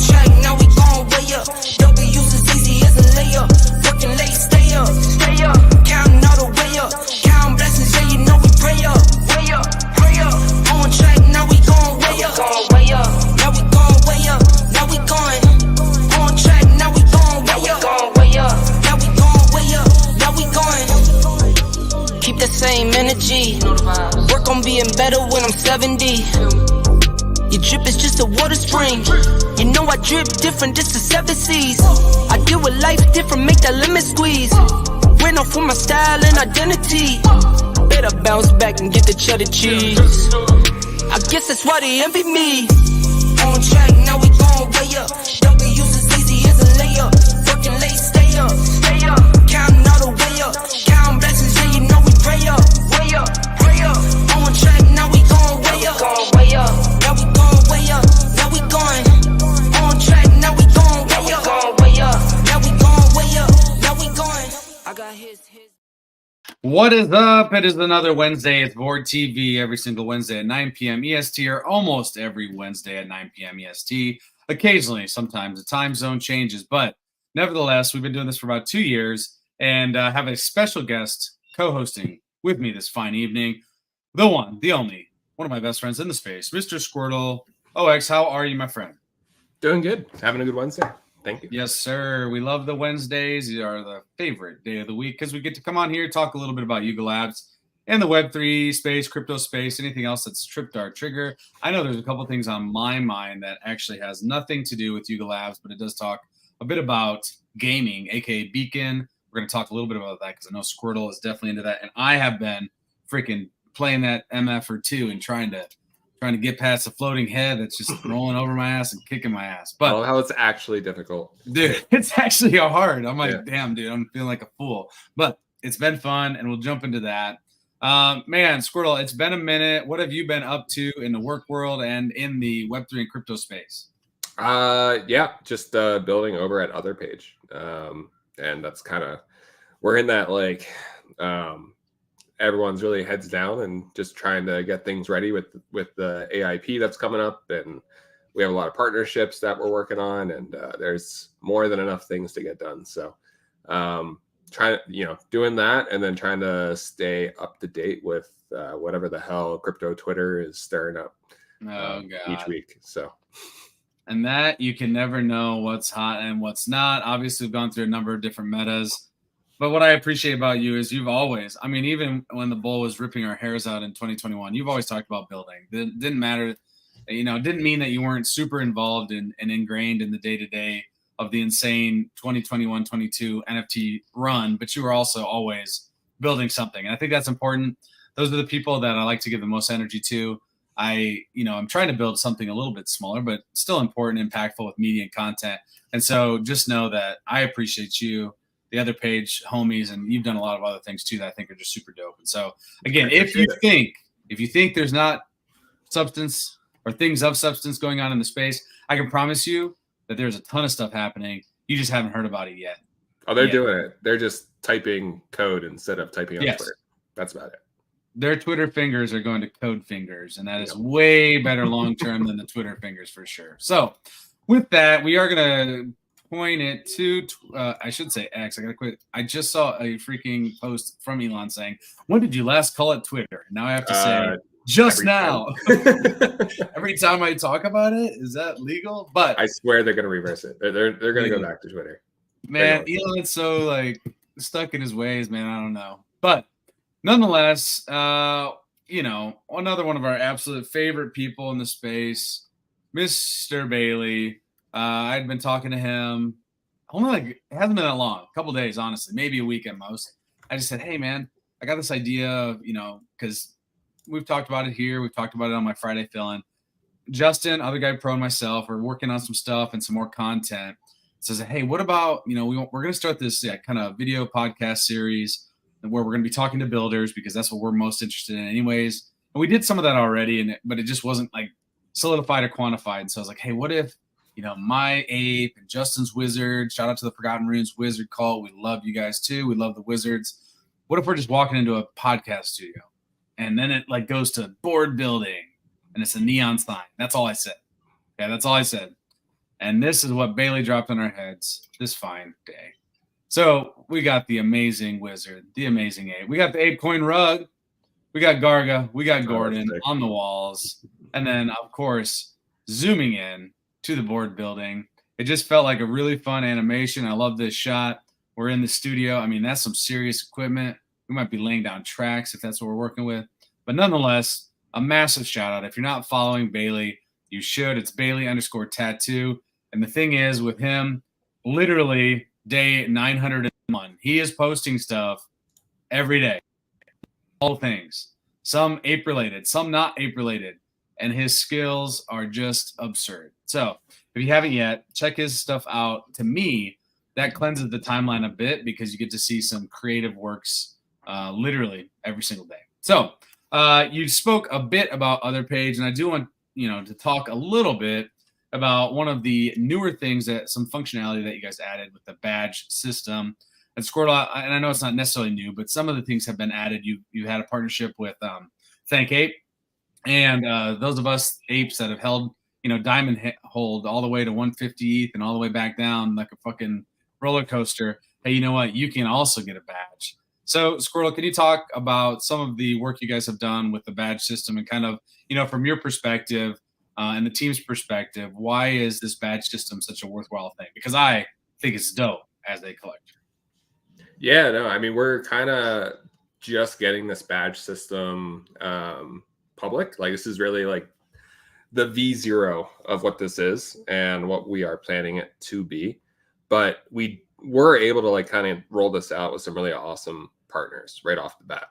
track, now we gon' way up. W's as easy as a layup. Working late, stay up. Counting all the way up. Counting blessings, yeah, you know we pray up. Pray up. On track, now we gon' way up. Now we gon' way up. Now we going. On track, now we gon' way up. Now we gon' way up. Now we going. Keep the same energy. Work on being better when I'm 70. Your drip is just a water spring. You know I drip different, this is 7 seas. I deal with life different, make that lemon squeeze. Went off for my style and identity. Better bounce back and get the cheddar cheese. I guess that's why they envy me. On track, now we gon' way up. W's as easy as a layup. Working late, stay up. Counting all the way up. Counting blessings, yeah, you know we pray up. Pray up. On track, now we gon' way up. Now we gon' way up. Now we going. On track, now we gon' way up. Now we gon' way up. Now we going. I got his. What is up? It is another Wednesday. It's Board TV every single Wednesday at 9 p.m. EST, or almost every Wednesday at 9 p.m. EST. Occasionally, sometimes the time zone changes, but nevertheless, we've been doing this for about 2 years and have a special guest co-hosting with me this fine evening. The one, the only, one of my best friends in the space, Mr. Squirtle. OX, how are you, my friend? Doing good. Having a good Wednesday. Thank you. Yes, sir. We love the Wednesdays. They are the favorite day of the week because we get to come on here, talk a little bit about Yuga Labs and the Web3 space, crypto space, anything else that's tripped our trigger. I know there's a couple things on my mind that actually has nothing to do with Yuga Labs, but it does talk a bit about gaming, aka Beacon. We're going to talk a little bit about that because I know Squirtle is definitely into that, and I have been freaking playing that MF or two and trying to get past the floating head that's just rolling over my ass and kicking my ass. But I love how it's actually difficult. Dude, it's actually hard. I'm like, damn, dude, I'm feeling like a fool. But it's been fun, and we'll jump into that. Man, Squirtle, it's been a minute. What have you been up to in the work world and in the Web3 and crypto space? Just building over at Other Page. And that's kind of, we're in that like everyone's really heads down and just trying to get things ready with the AIP that's coming up, and we have a lot of partnerships that we're working on, and there's more than enough things to get done. So trying to, doing that, and then trying to stay up to date with whatever the hell crypto Twitter is stirring up each week. So, and that you can never know what's hot and what's not. Obviously, we've gone through a number of different metas. But what I appreciate about you is you've always, I mean, even when the bull was ripping our hairs out in 2021, you've always talked about building. It didn't matter, it didn't mean that you weren't super involved and ingrained in the day-to-day of the insane 2021-22 NFT run, but you were also always building something. And I think that's important. Those are the people that I like to give the most energy to. I'm trying to build something a little bit smaller, but still important, impactful with media and content. And so just know that I appreciate you, the Other Page homies, and you've done a lot of other things too that I think are just super dope. And so again, if you think there's not substance or things of substance going on in the space, I can promise you that there's a ton of stuff happening. You just haven't heard about it yet. Oh, they're doing it. They're just typing code instead of typing on Twitter. That's about it. Their Twitter fingers are going to code fingers, and that is way better long-term than the Twitter fingers for sure. So with that, we are going to point it to, I should say X. I got to quit. I just saw a freaking post from Elon saying, when did you last call it Twitter? Now I have to say, just now. Every time I talk about it, is that legal? But I swear they're going to reverse it. They're going to go back to Twitter. Man, Elon's so stuck in his ways, man. I don't know. But nonetheless, another one of our absolute favorite people in the space, Mr. Bailey. I'd been talking to him it hasn't been that long, a couple days, honestly, maybe a week at most. I just said, hey, man, I got this idea of, because we've talked about it here. We've talked about it on my Friday fill-in. Justin, other guy pro, and myself are working on some stuff and some more content. Says, hey, what about, we're going to start this kind of video podcast series where we're going to be talking to builders because that's what we're most interested in anyways. And we did some of that already, but it just wasn't solidified or quantified. And so I was like, hey, what if, my ape and Justin's wizard, shout out to the Forgotten Runes wizard cult. We love you guys too. We love the wizards. What if we're just walking into a podcast studio and then it goes to board building and it's a neon sign? That's all I said. Okay. That's all I said. And this is what Bailey dropped on our heads this fine day. So we got the amazing wizard, the amazing ape. We got the ape coin rug. We got Garga. We got Gordon on the walls. And then, of course, zooming in to the board building. It just felt like a really fun animation. I love this shot. We're in the studio. I mean, that's some serious equipment. We might be laying down tracks if that's what we're working with. But nonetheless, a massive shout out. If you're not following Bailey, you should. It's Bailey_tattoo. And the thing is, with him, literally day 901, he is posting stuff every day. All things. Some ape related, some not ape related. And his skills are just absurd. So if you haven't yet, check his stuff out. To me, that cleanses the timeline a bit because you get to see some creative works literally every single day. So you spoke a bit about Otherpage, and I do want to talk a little bit about one of the newer things, that some functionality that you guys added with the badge system. And Squirtle, and I know it's not necessarily new, but some of the things have been added. You had a partnership with Thank Ape, and those of us apes that have held diamond hold all the way to 150 ETH and all the way back down like a fucking roller coaster. Hey, you know what? You can also get a badge. So, Squirtle, can you talk about some of the work you guys have done with the badge system and kind of, from your perspective and the team's perspective, why is this badge system such a worthwhile thing? Because I think it's dope as a collector. Yeah, no, I mean, we're kind of just getting this badge system public. Like, this is really like the V0 of what this is and what we are planning it to be. But we were able to like kind of roll this out with some really awesome partners right off the bat.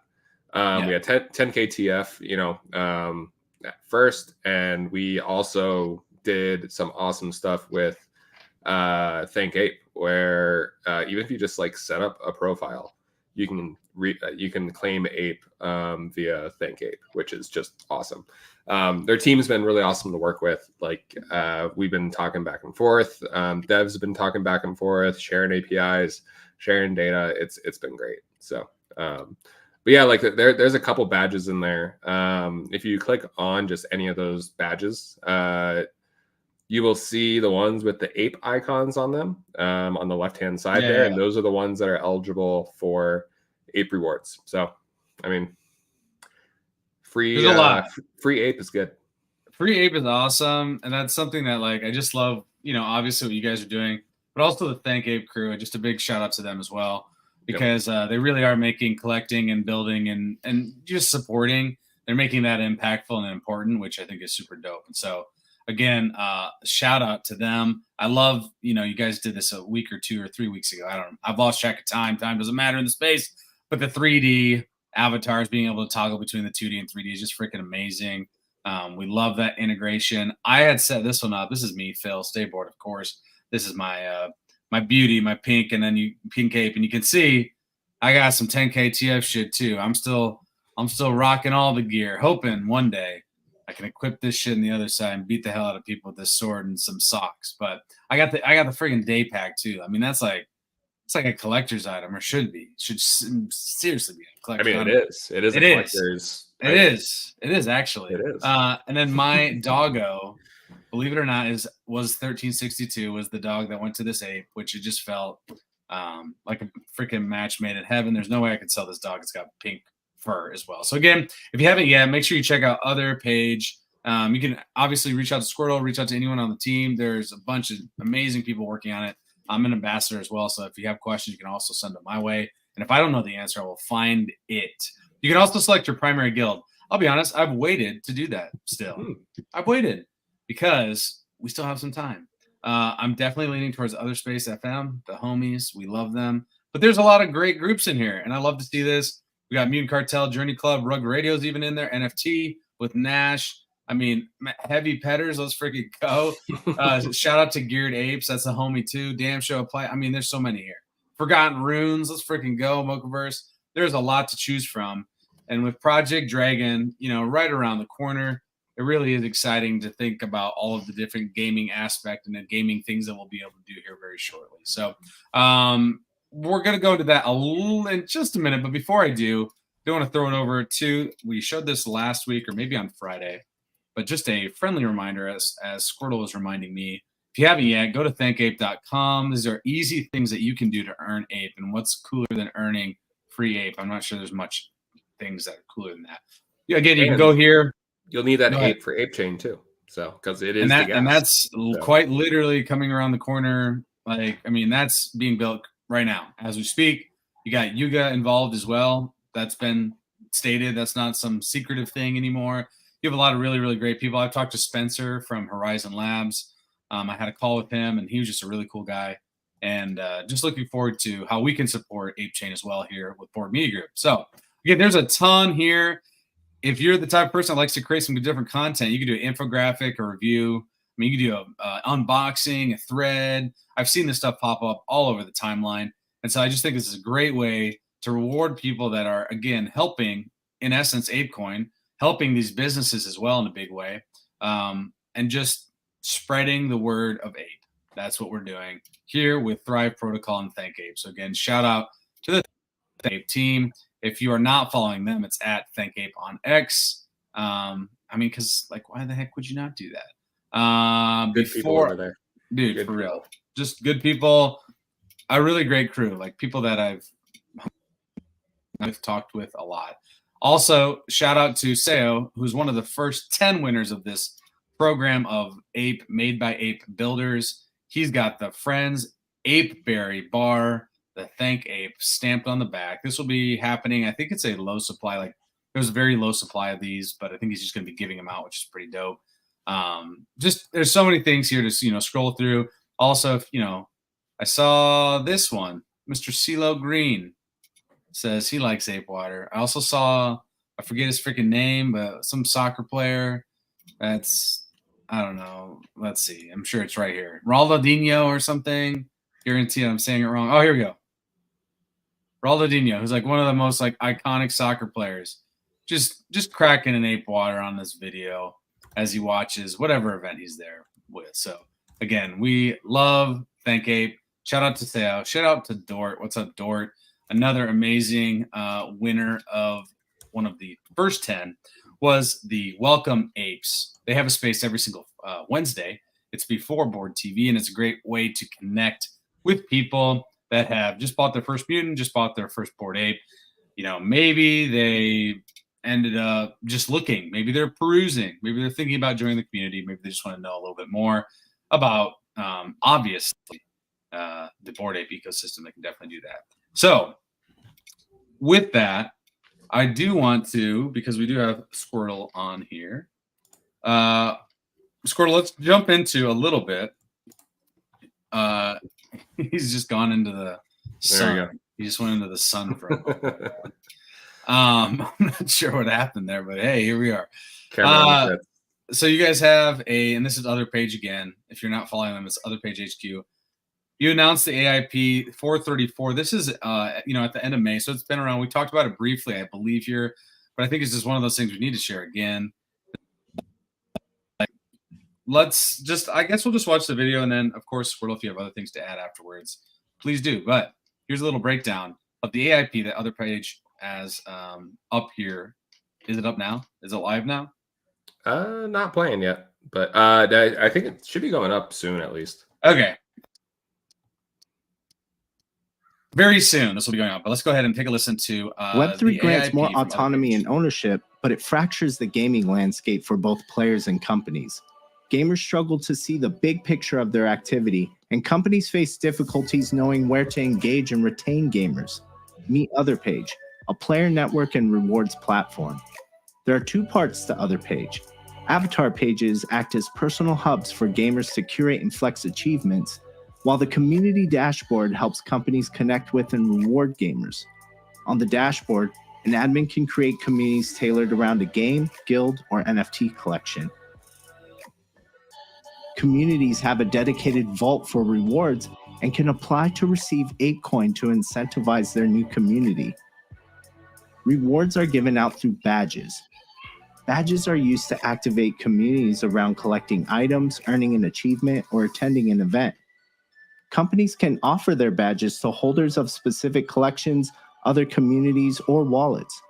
We had 10K TF, at first, and we also did some awesome stuff with Thank Ape, where even if you just like set up a profile, you can claim Ape via Thank Ape, which is just awesome. Their team's been really awesome to work with. Like we've been talking back and forth. Devs have been talking back and forth, sharing APIs, sharing data. It's been great. So, but yeah, like there's a couple badges in there. If you click on just any of those badges, you will see the ones with the ape icons on them on the left-hand side there. And those are the ones that are eligible for ape rewards. So, I mean, free ape is good. Free ape is awesome. And that's something that like, I just love, obviously what you guys are doing, but also the Thank Ape crew. Just a big shout out to them as well, because they really are making collecting and building and just supporting. They're making that impactful and important, which I think is super dope. And so, again, shout out to them. I love, you guys did this a week or 2 or 3 weeks ago. I don't know. I've lost track of time. Time doesn't matter in the space. But the 3D avatars, being able to toggle between the 2D and 3D is just freaking amazing. We love that integration. I had set this one up. This is me, Phil, Stay Bored, of course. This is my my beauty, my pink, and then pink ape. And you can see I got some 10K TF shit too. I'm still rocking all the gear, hoping one day I can equip this shit on the other side and beat the hell out of people with this sword and some socks. But I got the friggin' day pack too. I mean, it's like a collector's item, or should be. It should seriously be a collector's item. I mean, it is. It is a collector's item. It is actually. It is. And then my doggo, believe it or not, was 1362, was the dog that went to this ape, which it just felt like a freaking match made in heaven. There's no way I could sell this dog. It's got pink fur as well. So again, if you haven't yet, make sure you check out Otherpage. You can obviously reach out to Squirtle, reach out to anyone on the team. There's a bunch of amazing people working on it. I'm an ambassador as well, so if you have questions, you can also send them my way. And if I don't know the answer, I will find it. You can also select your primary guild. I'll be honest, I've waited to do that still. I've waited because we still have some time. I'm definitely leaning towards Other Space FM, the homies. We love them. But there's a lot of great groups in here, and I love to see this. We got Mutant Cartel, Journey Club, Rug Radio's even in there, NFT with Nash. I mean, Heavy Petters, let's freaking go. Shout out to Geared Apes, that's a homie too. Damn Show Apply. I mean, there's so many here. Forgotten Runes, let's freaking go. Mochaverse. There's a lot to choose from. And with Project Dragon, right around the corner, it really is exciting to think about all of the different gaming aspect and the gaming things that we'll be able to do here very shortly. So we're going to go into that in just a minute. But before I do want to throw it over to, we showed this last week or maybe on Friday, but just a friendly reminder as Squirtle was reminding me, if you haven't yet, go to thankape.com. These are easy things that you can do to earn ape. And what's cooler than earning free ape? I'm not sure there's much things that are cooler than that. Yeah, again, you can go here. You'll need that ape for ape chain too. So because it is and the gas. And that's quite literally coming around the corner. Like, I mean, that's being built right now as we speak. You got Yuga involved as well. That's been stated. That's not some secretive thing anymore. You have a lot of really, really great people. I've talked to Spencer from Horizon Labs. I had a call with him, and he was just a really cool guy. And just looking forward to how we can support Ape Chain as well here with Board Media Group. So, again, there's a ton here. If you're the type of person that likes to create some different content, you can do an infographic or review. I mean, you can do a unboxing, a thread. I've seen this stuff pop up all over the timeline. And so I just think this is a great way to reward people that are, again, helping, in essence, ApeCoin, helping these businesses as well in a big way, and just spreading the word of ape. That's what we're doing here with Thrive Protocol and Thank Ape. So again, shout out to the Thank Ape team. If you are not following them, it's at Thank Ape on X. I mean, because like, why the heck would you not do that? Good people over there, dude, good for real, just good people. A really great crew, like people that I've talked with a lot. Also, shout out to Seo, who's one of the first 10 winners of this program of Ape Made by Ape Builders. He's got the Friends Ape Berry bar, the Thank Ape stamped on the back. This will be happening. I think it's a low supply. Like there's a very low supply of these, but I think he's just going to be giving them out, which is pretty dope. Just there's so many things here to scroll through. Also, if I saw this one, Mr. CeeLo Green says he likes ape water. I also saw, I forget his freaking name, but some soccer player that's, I don't know. Let's see. I'm sure it's right here. Ronaldinho or something. Guarantee I'm saying it wrong. Oh, here we go. Ronaldinho, who's like one of the most like iconic soccer players. Just cracking an ape water on this video as he watches whatever event he's there with. So again, we love Thank Ape. Shout out to Theo. Shout out to Dort. What's up, Dort? Another amazing winner of one of the first 10 was the Welcome Apes. They have a space every single Wednesday. It's before Board TV, and it's a great way to connect with people that have just bought their first mutant, just bought their first Board Ape. Maybe they ended up just looking. Maybe they're perusing. Maybe they're thinking about joining the community. Maybe they just want to know a little bit more about, obviously, the Board Ape ecosystem. They can definitely do that. So with that, I do want to, because we do have Squirtle on here. Squirtle, let's jump into a little bit. He's just gone into the sun. He just went into the sun for a moment. I'm not sure what happened there, but hey, here we are. So you guys have and this is Other Page again. If you're not following them, it's Other Page HQ. You announced the AIP 434. This is, at the end of May, so it's been around. We talked about it briefly, I believe, here, but I think it's just one of those things we need to share again. I guess we'll just watch the video, and then, of course, Squirtle, if you have other things to add afterwards, please do. But here's a little breakdown of the AIP that Other Page has up here. Is it up now? Is it live now? Not playing yet, but I think it should be going up soon, at least. Okay. Very soon, this will be going on, but let's go ahead and take a listen to Web3 grants more autonomy and ownership, but it fractures the gaming landscape for both players and companies. Gamers struggle to see the big picture of their activity, and companies face difficulties knowing where to engage and retain gamers. Meet Other Page, a player network and rewards platform. There are two parts to Other Page. Avatar pages act as personal hubs for gamers to curate and flex achievements, while the community dashboard helps companies connect with and reward gamers. On the dashboard, an admin can create communities tailored around a game, guild, or NFT collection. Communities have a dedicated vault for rewards and can apply to receive ApeCoin to incentivize their new community. Rewards are given out through badges. Badges are used to activate communities around collecting items, earning an achievement, or attending an event. Companies can offer their badges to holders of specific collections, other communities, or wallets.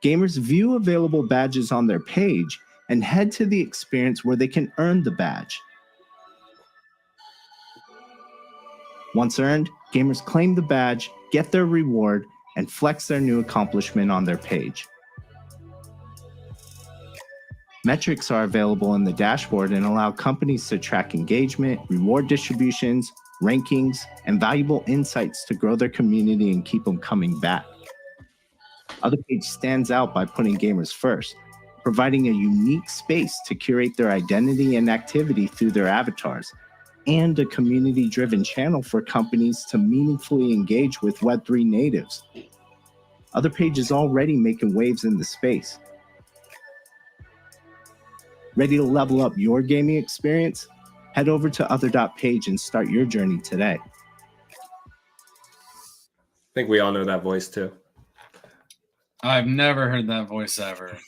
Gamers view available badges on their page and head to the experience where they can earn the badge. Once earned, gamers claim the badge, get their reward, and flex their new accomplishment on their page. Metrics are available in the dashboard and allow companies to track engagement, reward distributions, rankings, and valuable insights to grow their community and keep them coming back. Otherside stands out by putting gamers first, providing a unique space to curate their identity and activity through their avatars, and a community-driven channel for companies to meaningfully engage with Web3 natives. Otherside is already making waves in the space. Ready to level up your gaming experience? Head over to Other.page and start your journey today. I think we all know that voice too. I've never heard that voice ever.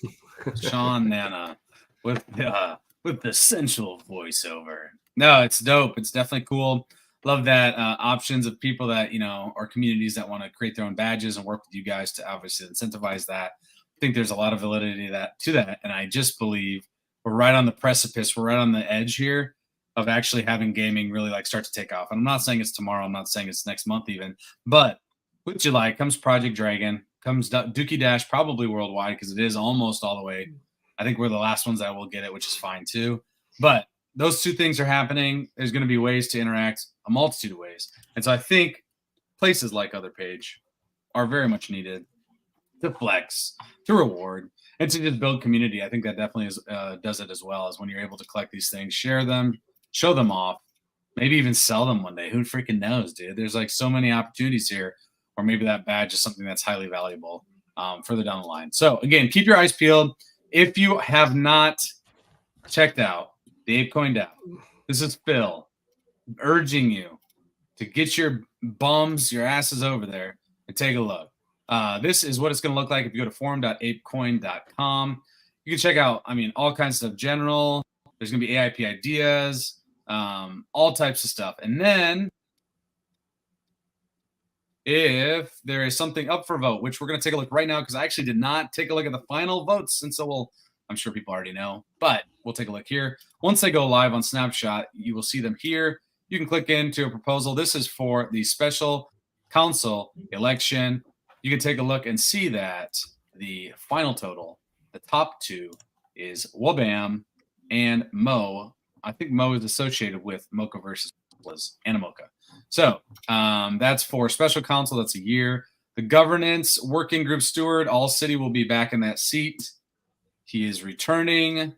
Sean Nana with the sensual voiceover. No, it's dope. It's definitely cool. Love that options of people that, or communities that want to create their own badges and work with you guys to obviously incentivize that. I think there's a lot of validity to that. And I just believe we're right on the precipice. We're right on the edge here of actually having gaming really start to take off. And I'm not saying it's tomorrow. I'm not saying it's next month even. But with July comes Project Dragon, comes Dookie Dash, probably worldwide because it is almost all the way. I think we're the last ones that will get it, which is fine too. But those two things are happening. There's going to be ways to interact, a multitude of ways. And so I think places like Otherside are very much needed to flex, to reward, and to just build community. I think that definitely does it as well, as when you're able to collect these things, share them, show them off, maybe even sell them one day. Who freaking knows, dude? There's so many opportunities here, or maybe that badge is something that's highly valuable further down the line. So again, keep your eyes peeled. If you have not checked out the ApeCoin DAO, this is Phil urging you to get your bums, your asses over there and take a look. This is what it's going to look like if you go to forum.apecoin.com. You can check out, all kinds of stuff. General, there's going to be AIP ideas, all types of stuff. And then if there is something up for vote, which we're going to take a look right now, because I actually did not take a look at the final votes. And so I'm sure people already know, but we'll take a look here. Once they go live on Snapshot, you will see them here. You can click into a proposal. This is for the special council election. You can take a look and see that the final total, the top two, is Wabam and Mo. I think Mo is associated with Mocha versus Animocha. So that's for special council. That's a year. The governance working group steward, All City will be back in that seat. He is returning.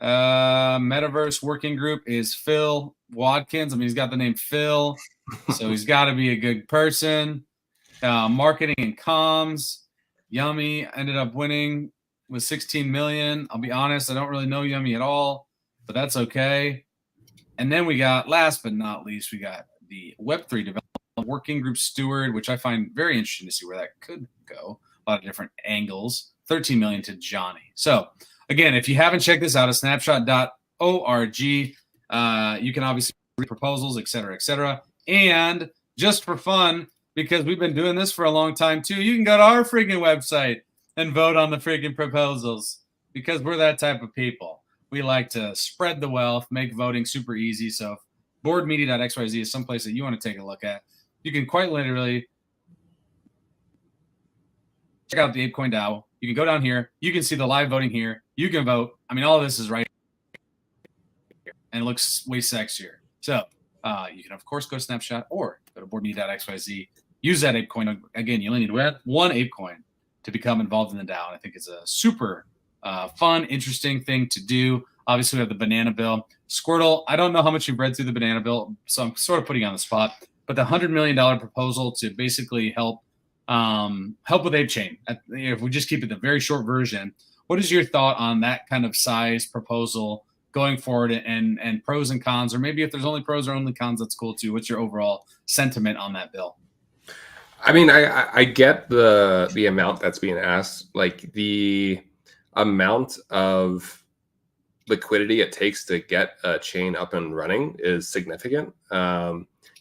Metaverse working group is Phil Watkins. He's got the name Phil, so he's got to be a good person. Marketing and comms, Yummy ended up winning with 16 million. I'll be honest, I don't really know Yummy at all, but that's okay. And then we got, last but not least, we got the Web3 development working group steward, which I find very interesting to see where that could go. A lot of different angles. 13 million to Johnny. So again, if you haven't checked this out, at snapshot.org, you can obviously read proposals, et cetera, and just for fun, because we've been doing this for a long time too, you can go to our freaking website and vote on the freaking proposals, because we're that type of people. We like to spread the wealth, make voting super easy. So if boardmedia.xyz is someplace that you want to take a look at, you can quite literally check out the ApeCoin DAO. You can go down here. You can see the live voting here. You can vote. All of this is right here, and it looks way sexier. So you can, of course, go to Snapshot or go to boardmedia.xyz. Use that ApeCoin. Again, you only need one ApeCoin to become involved in the DAO. And I think it's a super fun, interesting thing to do. Obviously, we have the banana bill. Squirtle, I don't know how much you've read through the banana bill, so I'm sort of putting you on the spot. But the $100 million proposal to basically help with ApeChain. If we just keep it the very short version, what is your thought on that kind of size proposal going forward, and pros and cons, or maybe if there's only pros or only cons, that's cool too. What's your overall sentiment on that bill? I get the amount that's being asked, like the amount of liquidity it takes to get a chain up and running is significant.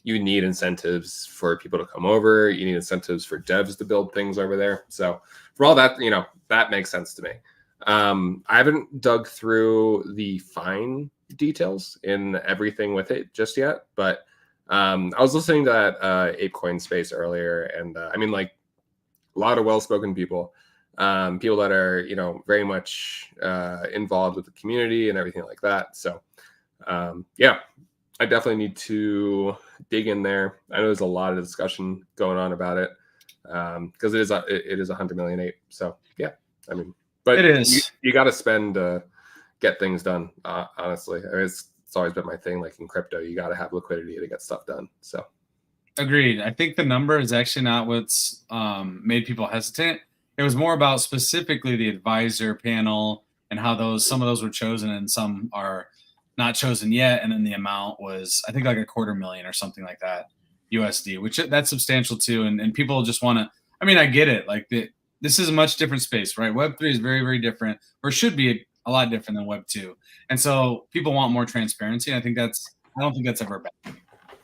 You need incentives for people to come over. You need incentives for devs to build things over there. So for all that, that makes sense to me. I haven't dug through the fine details in everything with it just yet, but I was listening to that ApeCoin space earlier, and I mean, like, a lot of well-spoken people, people that are, you know, very much involved with the community and everything like that. So yeah, I definitely need to dig in there. I know there's a lot of discussion going on about it, because it is 100 million ape. So yeah, I mean, but It is. you got to spend get things done. Honestly, I mean, it's always been my thing. Like in crypto, you got to have liquidity to get stuff done. So Agreed. I think the number is actually not what's made people hesitant. It was more about specifically the advisor panel and how some of those were chosen and some are not chosen yet. And then the amount was, I think, like $250,000 or something like that USD, which that's substantial too. And people just want to, I mean, I get it. Like this is a much different space, right? Web3 is very, very different, or should be a lot different than Web2. And so people want more transparency. I don't think that's ever bad.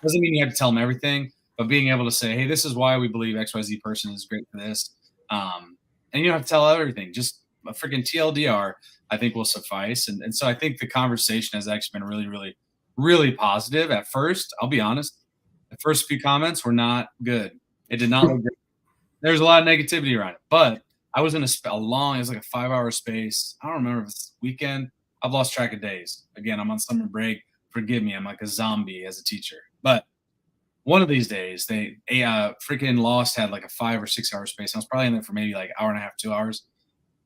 Doesn't mean you have to tell them everything, but being able to say, hey, this is why we believe XYZ person is great for this. And you don't have to tell everything. Just a freaking TLDR, I think, will suffice. And so I think the conversation has actually been really, really, really positive. At first, I'll be honest, the first few comments were not good. It did not look good. There's a lot of negativity around it. But I was in it was like a 5-hour space. I don't remember if it's weekend. I've lost track of days. Again, I'm on summer break. Forgive me. I'm like a zombie as a teacher. But one of these days, they freaking Lost had like a 5 or 6 hour space. I was probably in there for maybe like hour and a half, 2 hours.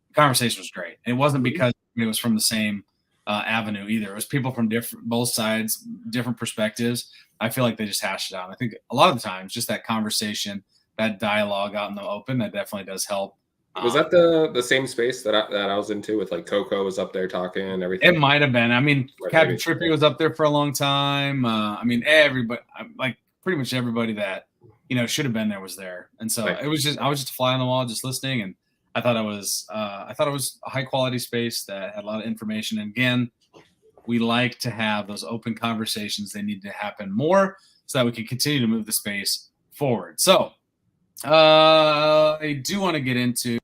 The conversation was great. It wasn't because it was from the same avenue either. It was people from both sides, different perspectives. I feel like they just hashed it out. And I think a lot of the times, just that conversation, that dialogue out in the open, that definitely does help. Was that the same space that I was into with like Coco was up there talking and everything? It might have been. I mean, Captain Trippy was up there for a long time. I mean, everybody, like pretty much everybody that, you know, should have been there was there. And so I was just a fly on the wall, just listening. And I thought it was a high quality space that had a lot of information. And again, we like to have those open conversations. They need to happen more so that we can continue to move the space forward. So I do want to get into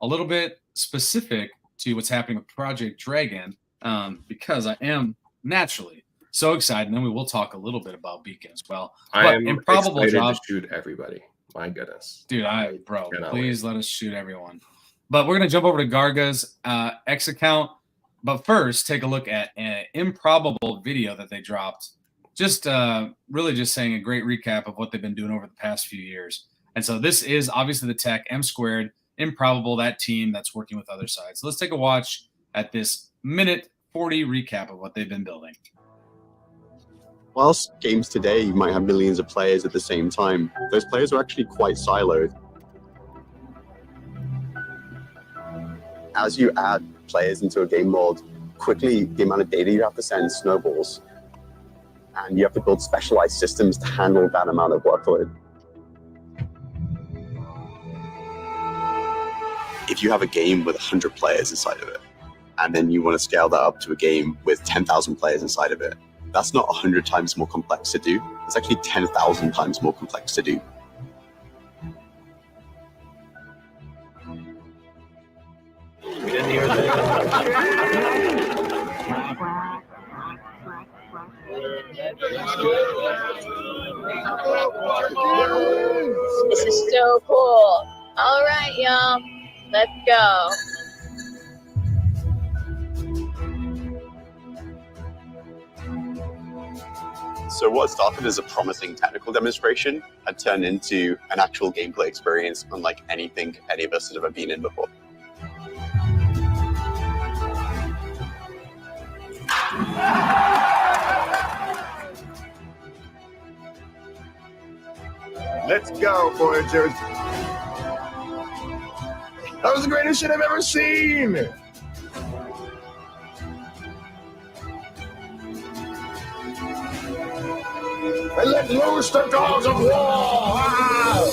a little bit specific to what's happening with Project Dragon, because I am naturally so excited. And then we will talk a little bit about Beacon as well. I am improbable job to shoot everybody. My goodness, dude! Please let us shoot everyone. But we're gonna jump over to Garga's X account. But first, take a look at an improbable video that they dropped. Just really just saying a great recap of what they've been doing over the past few years. And so this is obviously the tech M2, Improbable, that team that's working with Otherside. So let's take a watch at this minute 40 recap of what they've been building. Whilst games today might have millions of players at the same time, those players are actually quite siloed. As you add players into a game world, quickly the amount of data you have to send snowballs, and you have to build specialized systems to handle that amount of workload. If you have a game with 100 players inside of it, and then you want to scale that up to a game with 10,000 players inside of it, that's not 100 times more complex to do. It's actually 10,000 times more complex to do. This is so cool. All right, y'all, let's go. So what started as a promising technical demonstration had turned into an actual gameplay experience unlike anything any of us had ever been in before. Let's go, Voyagers. That was the greatest shit I've ever seen. And let loose the dogs of war! Ah!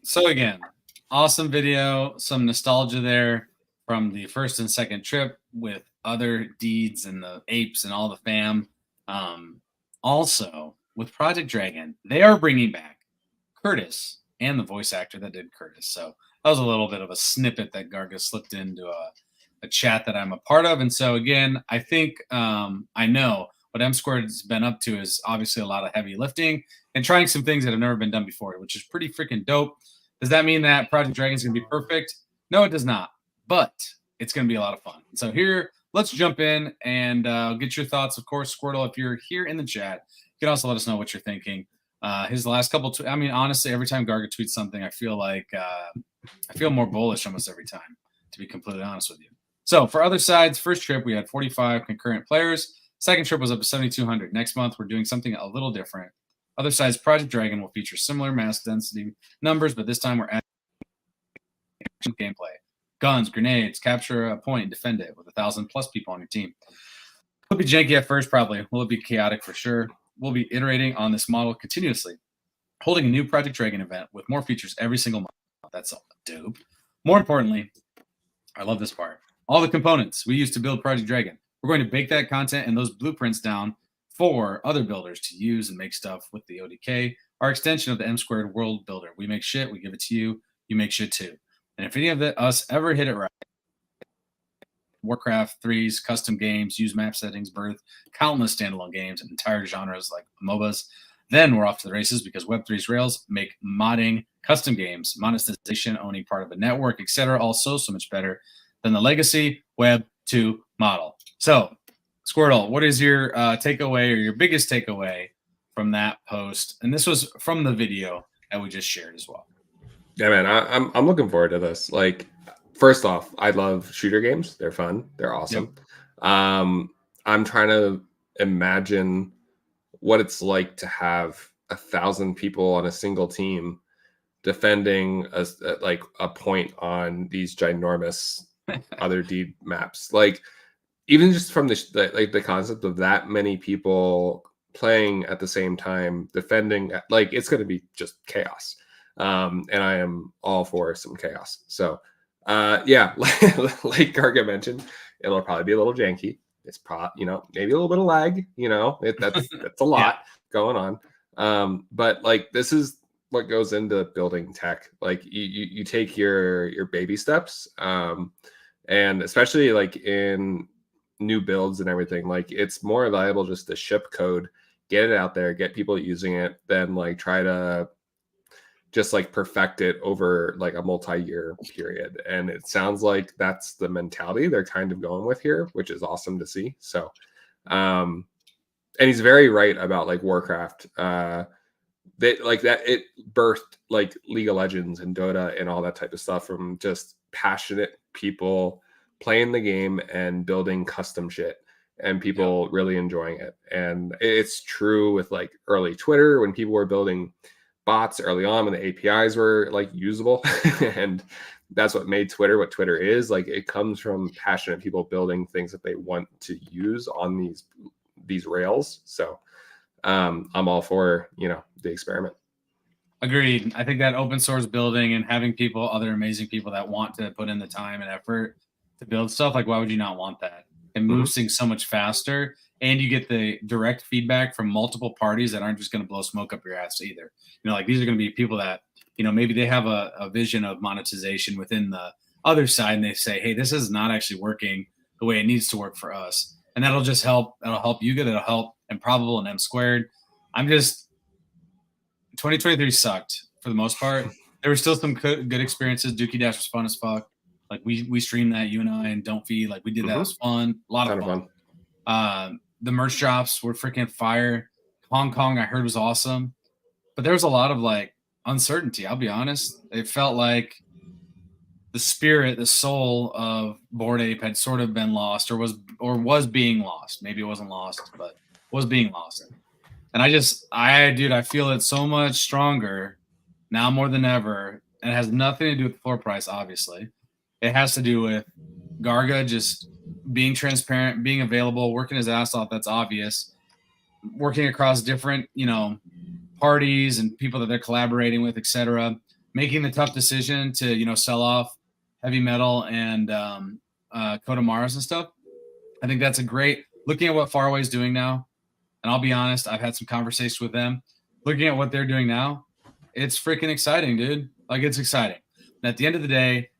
So again, awesome video, some nostalgia there from the first and second trip with other deeds and the apes and all the fam. Also, with Project Dragon, they are bringing back Curtis and the voice actor that did Curtis. So that was a little bit of a snippet that Garga slipped into a chat that I'm a part of. And so again, I think I know what M Squared has been up to is obviously a lot of heavy lifting and trying some things that have never been done before, which is pretty freaking dope. Does that mean that Project Dragon is going to be perfect? No, it does not. But it's going to be a lot of fun. So here, let's jump in and get your thoughts. Of course, Squirtle, if you're here in the chat, you can also let us know what you're thinking. His last couple, I mean, honestly, every time Garga tweets something, I feel like I feel more bullish almost every time, to be completely honest with you. So for Otherside's first trip, we had 45 concurrent players. Second trip was up to 7,200. Next month, we're doing something a little different. Otherside's Project Dragon will feature similar mass density numbers, but this time we're adding gameplay. Guns, grenades, capture a point, defend it with 1,000+ people on your team. It'll be janky at first, probably. Will it be chaotic for sure? We'll be iterating on this model continuously, holding a new Project Dragon event with more features every single month. That's all dope. More importantly, I love this part. All the components we use to build Project Dragon. We're going to bake that content and those blueprints down for other builders to use and make stuff with the ODK, our extension of the M Squared world builder. We make shit, we give it to you, you make shit too. And if any of us ever hit it right, Warcraft 3's custom games, use map settings, birth countless standalone games and entire genres like MOBAs, then we're off to the races because Web3's rails make modding, custom games, monetization, owning part of a network, etc. also so much better than the legacy Web 2 model. So, Squirtle, what is your takeaway or your biggest takeaway from that post? And this was from the video that we just shared as well. Yeah, man, I'm looking forward to this. Like, first off, I love shooter games. They're fun. They're awesome. Yep. I'm trying to imagine what it's like to have 1,000 people on a single team defending a point on these ginormous other deed maps. Like, even just from the concept of that many people playing at the same time, defending, like, it's going to be just chaos. And I am all for some chaos. So, yeah, like Garga mentioned, it'll probably be a little janky. It's maybe a little bit of lag, that's a lot going on. But like, this is what goes into building tech. Like you take your baby steps. And especially like in new builds and everything, like it's more valuable just to ship code, get it out there, get people using it, than like try to just like perfect it over like a multi-year period. And it sounds like that's the mentality they're kind of going with here, which is awesome to see. So, and he's very right about like Warcraft. They like that it birthed like League of Legends and Dota and all that type of stuff from just passionate people playing the game and building custom shit and people really enjoying it. And it's true with like early Twitter when people were building bots early on when the APIs were like usable. And that's what made Twitter what Twitter is. Like, it comes from passionate people building things that they want to use on these rails. So I'm all for, the experiment. Agreed. I think that open source building and having people, other amazing people that want to put in the time and effort to build stuff, like, why would you not want that? It moves things so much faster, and you get the direct feedback from multiple parties that aren't just going to blow smoke up your ass either. Like, these are going to be people that, maybe they have a vision of monetization within the other side, and they say, hey, this is not actually working the way it needs to work for us. And that'll just help. That'll help Yuga. That'll help Improbable and M Squared. 2023 sucked for the most part. There were still some good experiences. Dookie Dash was fun as fuck. Like, we streamed that, you and I, and Don't Feed. Like, we did that. It was fun. A lot of fun. The merch drops were freaking fire. Hong Kong, I heard, was awesome. But there was a lot of, like, uncertainty. I'll be honest. It felt like the spirit, the soul of Bored Ape had sort of been lost or was being lost. Maybe it wasn't lost, but was being lost. And I feel it so much stronger now more than ever. And it has nothing to do with the floor price, obviously. It has to do with Garga just being transparent, being available, working his ass off. That's obvious. Working across different, parties and people that they're collaborating with, etc. Making the tough decision to, sell off Heavy Metal and Kodamaras and stuff. I think that's a great, looking at what Faraway's doing now. And I'll be honest, I've had some conversations with them. Looking at what they're doing now, it's freaking exciting, dude. Like, it's exciting. And at the end of the day,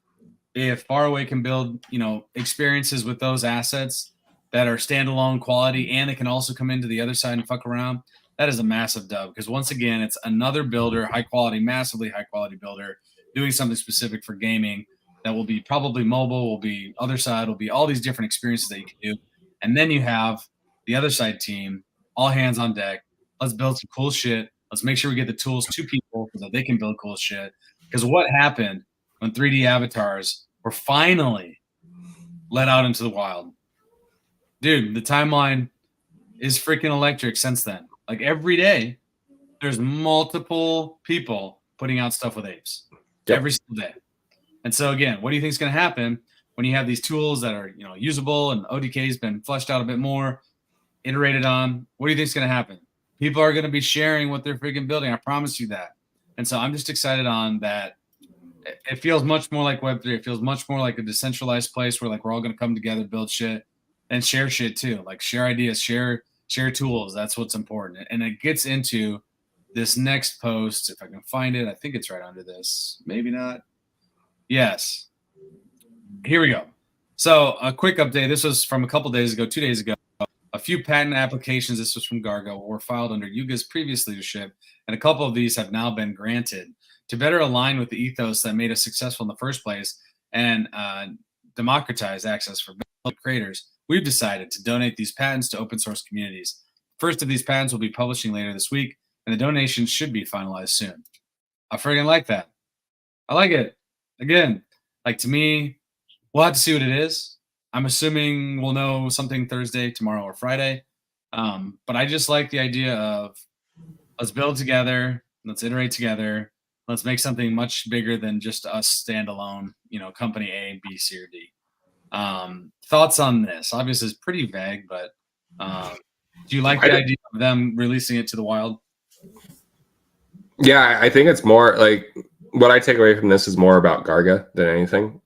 if Faraway can build, experiences with those assets that are standalone quality, and it can also come into the other side and fuck around, that is a massive dub. Because once again, it's another builder, high quality, massively high quality builder, doing something specific for gaming that will be probably mobile, will be Otherside, will be all these different experiences that you can do. And then you have the Otherside team, all hands on deck. Let's build some cool shit. Let's make sure we get the tools to people so that they can build cool shit. Because what happened when 3D avatars were finally let out into the wild? Dude, the timeline is freaking electric since then. Like every day, there's multiple people putting out stuff with apes every single day. And so again, what do you think is going to happen when you have these tools that are usable and ODK has been fleshed out a bit more, iterated on? What do you think is going to happen? People are going to be sharing what they're freaking building. I promise you that. And so I'm just excited on that. It feels much more like Web3. It feels much more like a decentralized place where like we're all going to come together, build shit, and share shit too. Like share ideas, share tools. That's what's important. And it gets into this next post. If I can find it, I think it's right under this. Maybe not. Yes. Here we go. So a quick update. This was from a couple days ago, 2 days ago. A few patent applications, this was from Garga, were filed under Yuga's previous leadership, and a couple of these have now been granted. To better align with the ethos that made us successful in the first place and democratize access for creators, we've decided to donate these patents to open source communities. First of these patents will be publishing later this week, and the donations should be finalized soon. I friggin' like that. I like it. Again, like to me, we'll have to see what it is. I'm assuming we'll know something Thursday, tomorrow, or Friday. But I just like the idea of let's build together, let's iterate together, let's make something much bigger than just us standalone, company A, B, C, or D. Thoughts on this? Obviously, it's pretty vague, but do you like the idea of them releasing it to the wild? Yeah, I think it's more like what I take away from this is more about Garga than anything.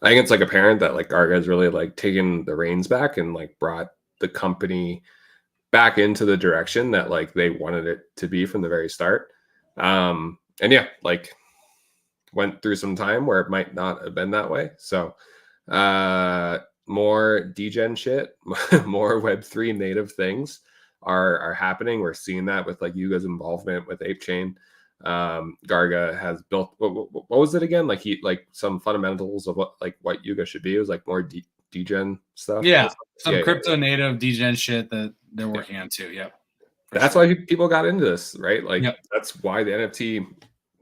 I think it's like apparent that like Garga has really like taken the reins back and like brought the company back into the direction that like they wanted it to be from the very start. And yeah, like went through some time where it might not have been that way. So more degen shit, more Web3 native things are happening. We're seeing that with like Yuga's involvement with ApeChain. Garga has built what was it again? Like some fundamentals of what Yuga should be. It was like more degen stuff. Yeah, some crypto native degen shit that they're working on too. Yep. That's why people got into this, right? Like that's why the NFT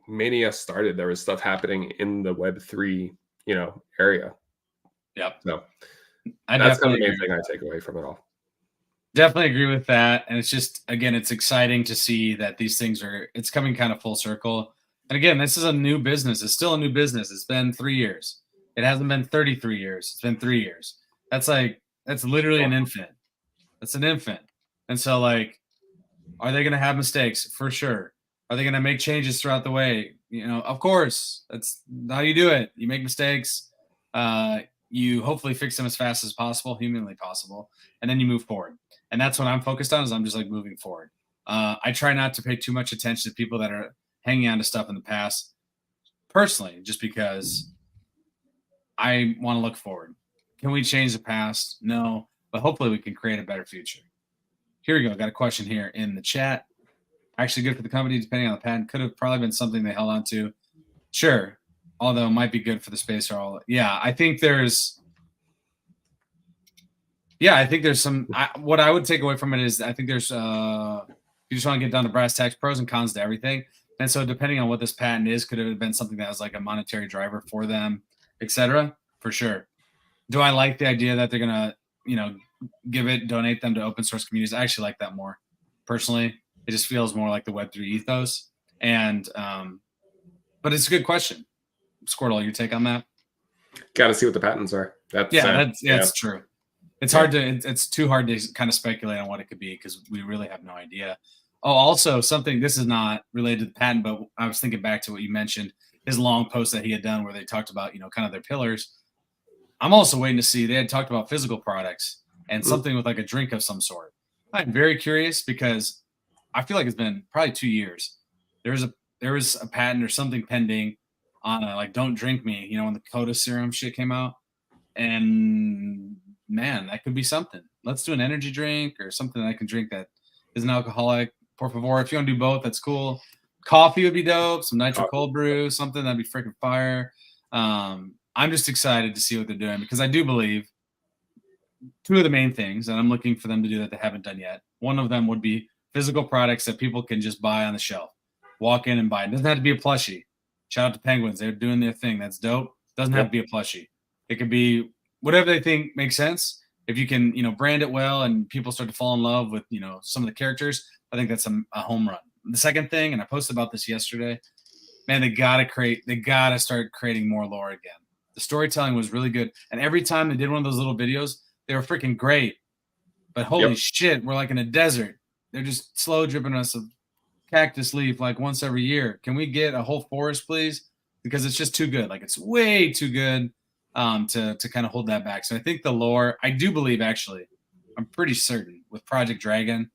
mania started. There was stuff happening in the Web3, area. Yep. So that's kind of the main thing I take away from it all. Definitely agree with that. And it's just, again, it's exciting to see that these things it's coming kind of full circle. And again, this is a new business. It's still a new business. It's been 3 years. It hasn't been 33 years. It's been 3 years. That's literally an infant. That's an infant. And so like, are they going to have mistakes? For sure. Are they going to make changes throughout the way? Of course. That's how you do it. You make mistakes. You hopefully fix them as fast as possible, humanly possible, and then you move forward. And that's what I'm focused on, is I'm just like moving forward. I try not to pay too much attention to people that are hanging on to stuff in the past personally, just because I want to look forward. Can we change the past? No, but hopefully we can create a better future. Here we go. Got a question here in the chat. Actually good for the company, depending on the patent. Could have probably been something they held on to. Sure. Although it might be good for the space or all. Yeah, I think there's some. What I would take away from it is I think there's you just want to get down to brass tacks, pros and cons to everything. And so depending on what this patent is, could have been something that was like a monetary driver for them, etc. For sure. Do I like the idea that they're gonna, donate them to open source communities? I actually like that more personally. It just feels more like the Web3 ethos. And but it's a good question. Squirtle, your take on that? Got to see what the patents are. That's true. It's too hard to kind of speculate on what it could be because we really have no idea. Oh, also something, this is not related to the patent, but I was thinking back to what you mentioned, his long post that he had done where they talked about, kind of their pillars. I'm also waiting to see, they had talked about physical products and something with like a drink of some sort. I'm very curious because I feel like it's been probably 2 years. There was a patent or something pending on a like "Don't Drink Me," when the Coda serum shit came out, and man, that could be something. Let's do an energy drink or something that I can drink that isn't alcoholic. Por favor, if you want to do both, that's cool. Coffee would be dope. Some nitro cold brew, something that'd be freaking fire. I'm just excited to see what they're doing because I do believe two of the main things, and I'm looking for them to do that they haven't done yet. One of them would be physical products that people can just buy on the shelf. Walk in and buy. It doesn't have to be a plushie. Shout out to Penguins. They're doing their thing. That's dope. Doesn't have to be a plushie. It could be whatever they think makes sense. If you can, brand it well and people start to fall in love with, some of the characters, I think that's a home run. The second thing, and I posted about this yesterday, man, they got to start creating more lore again. The storytelling was really good. And every time they did one of those little videos, they were freaking great. But holy shit, we're like in a desert. They're just slow dripping us a cactus leaf like once every year. Can we get a whole forest, please? Because it's just too good. Like it's way too good to kind of hold that back. So I think the lore, I do believe actually, I'm pretty certain with Project Dragon,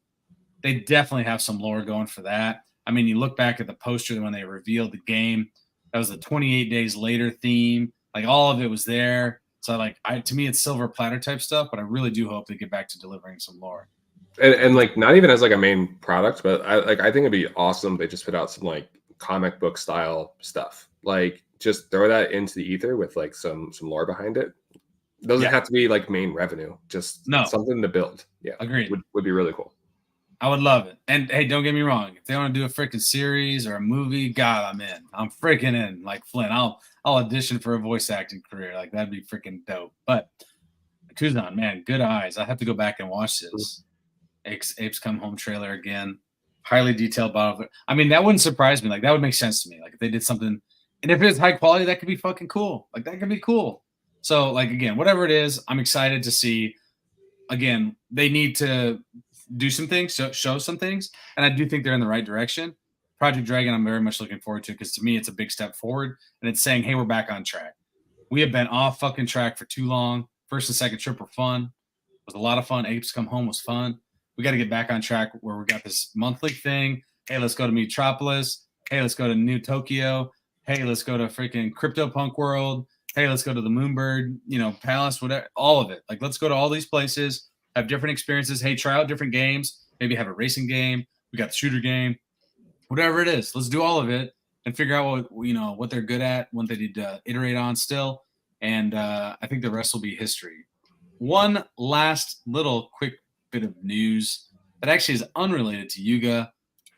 they definitely have some lore going for that. I mean, you look back at the poster when they revealed the game, that was the 28 days later theme. Like all of it was there. So to me, it's silver platter type stuff, but I really do hope they get back to delivering some lore. And like not even as like a main product, but I think it'd be awesome. They just put out some like comic book style stuff. Like just throw that into the ether with like some lore behind it. Doesn't have to be like main revenue, just something to build. Yeah, agreed. Would be really cool. I would love it. And hey, don't get me wrong. If they want to do a freaking series or a movie, God, I'm in. I'm freaking in. Like Flynn, I'll audition for a voice acting career. Like that'd be freaking dope. But Kuzan, man, good eyes. I have to go back and watch this. Apes Come Home trailer again. Highly detailed bottle. I mean, that wouldn't surprise me. Like that would make sense to me. Like if they did something, and if it's high quality, that could be fucking cool. Like that could be cool. So like again, whatever it is, I'm excited to see. Again, they need to do some things, show some things, and I do think they're in the right direction. Project Dragon, I'm very much looking forward to because to me, it's a big step forward, and it's saying, hey, we're back on track. We have been off fucking track for too long. First and second trip were fun. It was a lot of fun. Apes Come Home was fun. We got to get back on track where we got this monthly thing. Hey, let's go to Metropolis. Hey, let's go to New Tokyo. Hey, let's go to freaking CryptoPunk World. Hey, let's go to the Moonbird, Palace, whatever, all of it. Like, let's go to all these places, have different experiences. Hey, try out different games. Maybe have a racing game. We got the shooter game. Whatever it is, let's do all of it and figure out what they're good at, what they need to iterate on still. And I think the rest will be history. One last little quick bit of news that actually is unrelated to Yuga,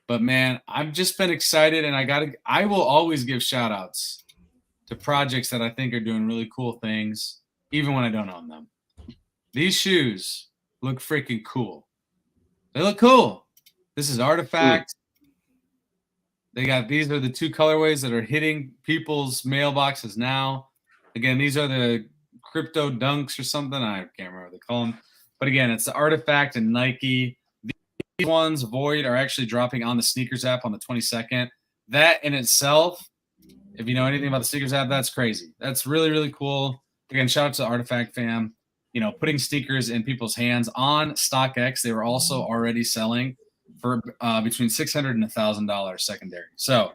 but man, I've just been excited, and I will always give shout outs to projects that I think are doing really cool things, even when I don't own them. These shoes look freaking cool. They look cool. This is Artifact. These are the two colorways that are hitting people's mailboxes now. Again, these are the crypto dunks or something. I can't remember what they call them. But again, it's the Artifact and Nike. These ones, Void, are actually dropping on the Sneakers app on the 22nd. That in itself, if you know anything about the Sneakers app, that's crazy. That's really, really cool. Again, shout out to the Artifact fam. Putting sneakers in people's hands on StockX. They were also already selling for between $600 and $1,000 secondary. So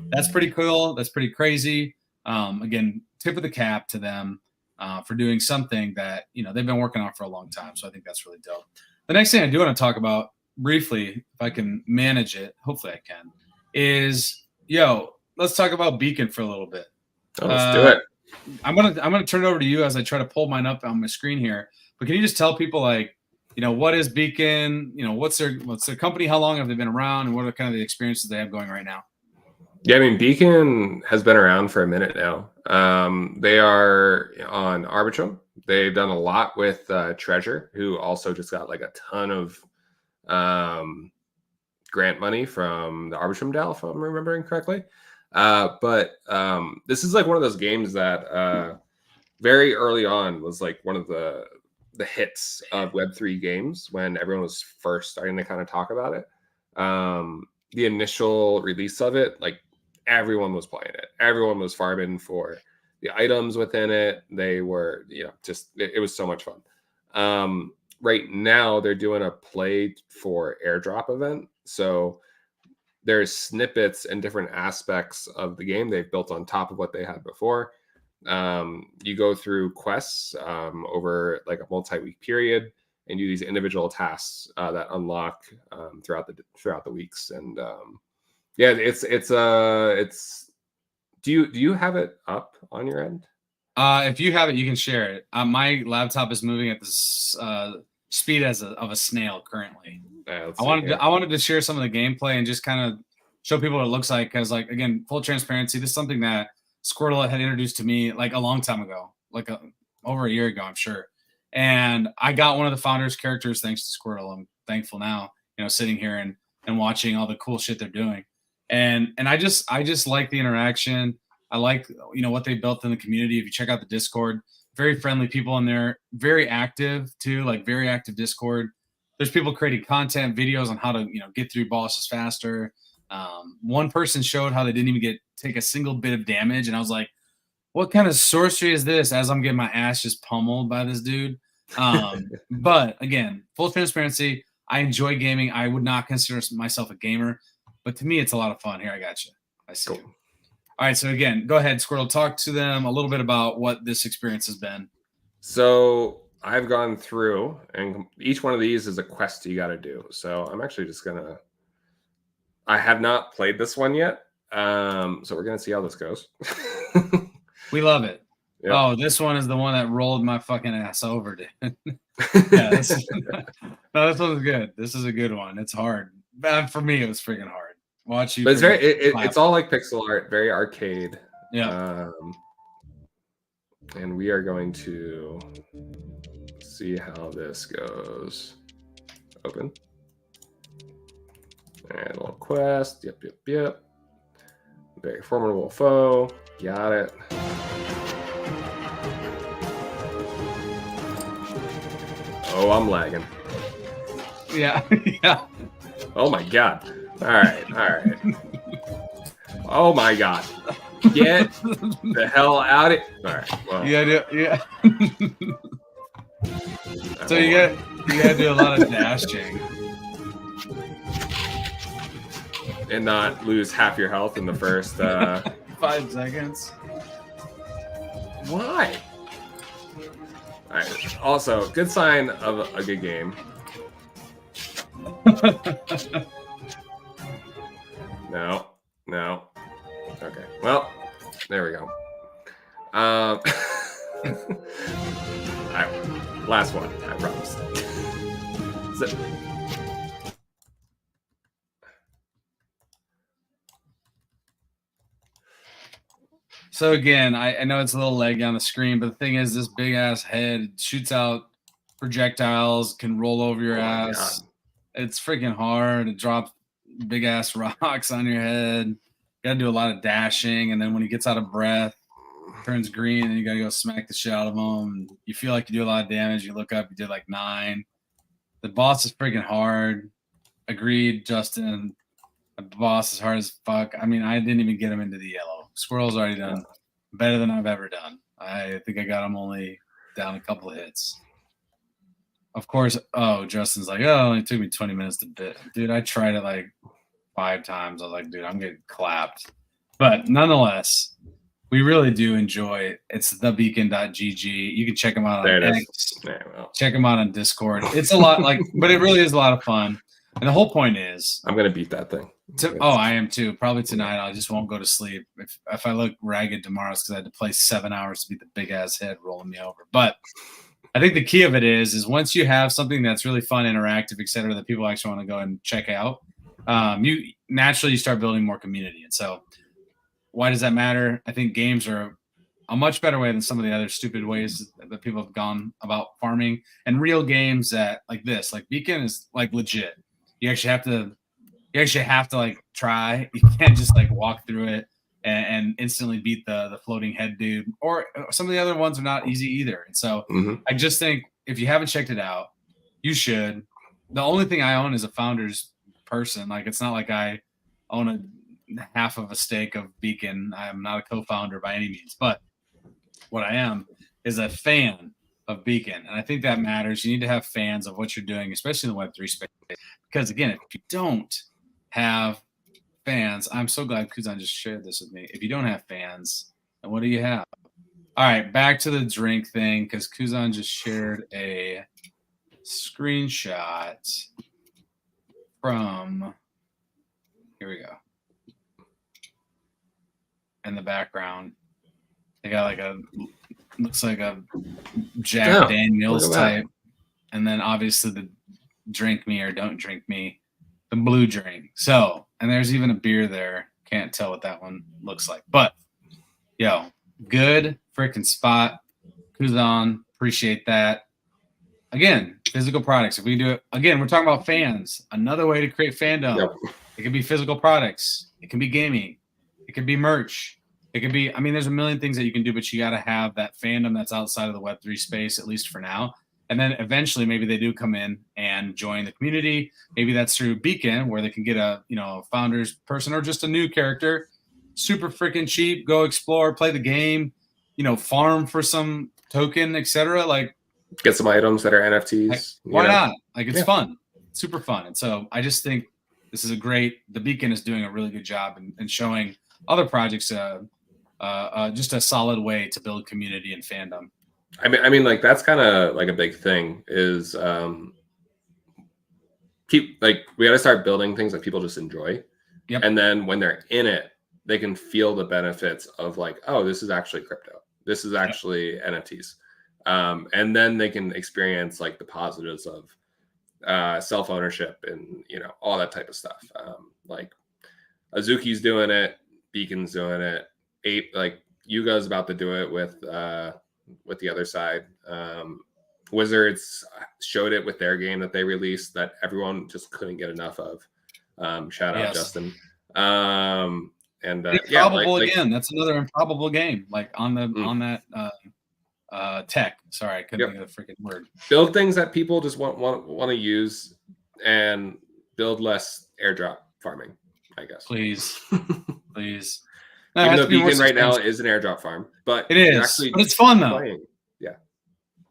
that's pretty cool. That's pretty crazy. Again, tip of the cap to them for doing something that, they've been working on for a long time. So I think that's really dope. The next thing I do want to talk about briefly, if I can manage it, hopefully I can, is, let's talk about Beacon for a little bit. Let's do it. I'm gonna turn it over to you as I try to pull mine up on my screen here. But can you just tell people what is Beacon? What's their company? How long have they been around? And what are kind of the experiences they have going right now? Yeah, I mean, Beacon has been around for a minute now. They are on Arbitrum. They've done a lot with Treasure, who also just got like a ton of grant money from the Arbitrum DAO, if I'm remembering correctly. But this is like one of those games that very early on was like one of the hits of Web3 games when everyone was first starting to kind of talk about it. The initial release of it, like everyone was playing it. Everyone was farming for the items within it. They were, it was so much fun. Right now they're doing a play for airdrop event. So there's snippets and different aspects of the game they've built on top of what they had before. You go through quests over like a multi-week period and do these individual tasks that unlock throughout the weeks. And yeah, it's do you have it up on your end? If you have it, you can share it. My laptop is moving at this speed of a snail currently. I wanted to share some of the gameplay and just kind of show people what it looks like, because, like, again, full transparency, this is something that Squirtle had introduced to me like a long time ago, like over a year ago, I'm sure. And I got one of the founders' characters thanks to Squirtle. I'm thankful now, sitting here and watching all the cool shit they're doing. And I just like the interaction. I like, what they built in the community. If you check out the Discord, very friendly people in there, very active too, like very active Discord. There's people creating content, videos on how to, get through bosses faster. One person showed how they didn't even take a single bit of damage. And I was like, what kind of sorcery is this? As I'm getting my ass just pummeled by this dude. But again, full transparency, I enjoy gaming. I would not consider myself a gamer, but to me, it's a lot of fun. Here, I got you. I see you. All right. So again, go ahead, Squirtle. Talk to them a little bit about what this experience has been. So I've gone through, and each one of these is a quest you got to do. So I'm actually just I have not played this one yet. So we're going to see how this goes. We love it. Yep. Oh, this one is the one that rolled my fucking ass over, dude. Yeah, this one's good. This is a good one. It's hard. For me, it was freaking hard. Watch you. But it's all like pixel art, very arcade. Yeah. And we are going to see how this goes. Open. And a little quest. Yep. Very formidable foe. Got it. Oh, I'm lagging. Yeah. Yeah. Oh my god. All right. Oh my god. Get the hell out of it. All right. Well. Yeah. So you gotta do a lot of dashing. And not lose half your health in the first 5 seconds. Why? All right. Also, good sign of a good game. No. Okay. Well, there we go. All right. Last one. I promise. So again, I know it's a little leggy on the screen, but the thing is, this big ass head shoots out projectiles, can roll over your ass. God. It's freaking hard. It drops big ass rocks on your head. You gotta do a lot of dashing, and then when he gets out of breath, turns green, and you gotta go smack the shit out of him. You feel like you do a lot of damage. You look up, you did like 9. The boss is freaking hard. Agreed, Justin. The boss is hard as fuck. I mean, I didn't even get him into the yellow. Squirrel's already done better than I've ever done. I think I got him only down a couple of hits. Of course, Justin's like, it only took me 20 minutes to bit. Dude, I tried it like 5 times. I was like, dude, I'm getting clapped. But nonetheless, we really do enjoy it. It's thebeacon.gg. You can check them out on X. Check them out on Discord. It's a lot but it really is a lot of fun. And the whole point is, I'm gonna beat that thing. I am too. Probably tonight. I just won't go to sleep. If I look ragged tomorrow, it's because I had to play 7 hours to beat the big ass head rolling me over. But I think the key of it is once you have something that's really fun, interactive, etc., that people actually want to go and check out, you start building more community. And so, why does that matter? I think games are a much better way than some of the other stupid ways that people have gone about farming. And real games that like this, like Beacon, is like legit. You actually have to like try. You can't just like walk through it and instantly beat the floating head dude. Or some of the other ones are not easy either. And so I just think if you haven't checked it out, you should. The only thing I own is a founder's person. Like, it's not like I own a half of a stake of Beacon. I'm not a co-founder by any means, but what I am is a fan of Beacon. And I think that matters. You need to have fans of what you're doing, especially in the Web3 space. Because again, if you don't have fans, I'm so glad Kuzan just shared this with me. If you don't have fans, then what do you have? All right, back to the drink thing, because Kuzan just shared a screenshot from, here we go. In the background, they got like looks like a Jack Daniels type. And then obviously the drink me or don't drink me, the blue drink. So, and there's even a beer there. Can't tell what that one looks like. But, yo, good freaking spot. Kuzan, appreciate that. Again, physical products. If we do it, again, we're talking about fans. Another way to create fandom. Yep. It can be physical products. It can be gaming. It could be merch. It could be, I mean, there's a million things that you can do, but you got to have that fandom that's outside of the Web3 space, at least for now. And then eventually maybe they do come in and join the community. Maybe that's through Beacon where they can get a, founder's person or just a new character, super freaking cheap, go explore, play the game, farm for some token, etc. Like get some items that are NFTs. Why not? Like it's fun, super fun. And so I just think this is the Beacon is doing a really good job in showing other projects just a solid way to build community and fandom. I mean, like that's kind of like a big thing is we got to start building things that people just enjoy. Yep. And then when they're in it, they can feel the benefits of like, oh, this is actually crypto. This is actually NFTs. And then they can experience like the positives of self-ownership and, all that type of stuff. Like Azuki's doing it. Beacon's doing it. Yuga's about to do it with the Otherside. Wizards showed it with their game that they released that everyone just couldn't get enough of. Shout out Justin. Improbable again. That's another improbable game. Like on that tech. Sorry, I couldn't think of the freaking word. Build things that people just want to use and build less airdrop farming, I guess. Please. Please. No, even though Beacon right now is an airdrop farm, but it is. But it's fun though. Yeah,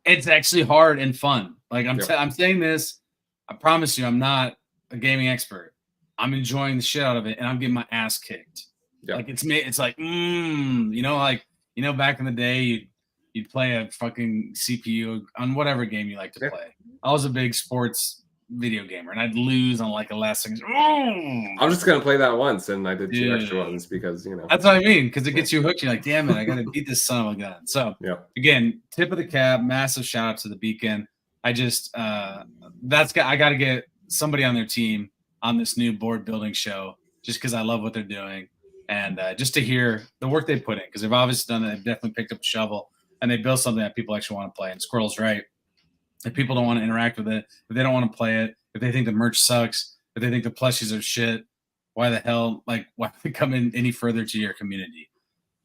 it's actually hard and fun. Like I'm saying this. I promise you, I'm not a gaming expert. I'm enjoying the shit out of it, and I'm getting my ass kicked. Yep. Like it's like back in the day, you'd play a fucking CPU on whatever game you like to play. I was a big sports video gamer, and I'd lose on like a last second. I'm just gonna play that once, and I did 2 extra ones because that's what I mean. Because it gets you hooked. You're like, damn it, I gotta beat this son of a gun. So again, tip of the cap, massive shout out to the Beacon. I just I gotta get somebody on their team on this new board building show just because I love what they're doing and just to hear the work they put in because they've obviously done it. They've definitely picked up a shovel and they built something that people actually want to play. And Squirrel's right. If people don't want to interact with it, if they don't want to play it, if they think the merch sucks, if they think the plushies are shit, why the hell, why come in any further to your community?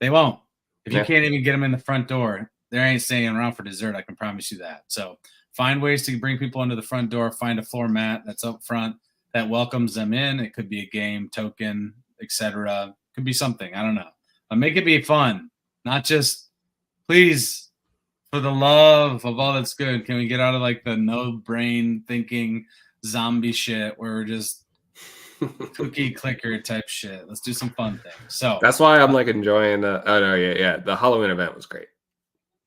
They won't. If you can't even get them in the front door, they ain't staying around for dessert. I can promise you that. So find ways to bring people into the front door. Find a floor mat that's up front that welcomes them in. It could be a game, token, etc. Could be something. I don't know. But make it be fun, not just, please, for the love of all that's good, can we get out of like the no brain thinking zombie shit where we're just cookie clicker type shit? Let's do some fun things. So that's why I'm like enjoying the Halloween event was great.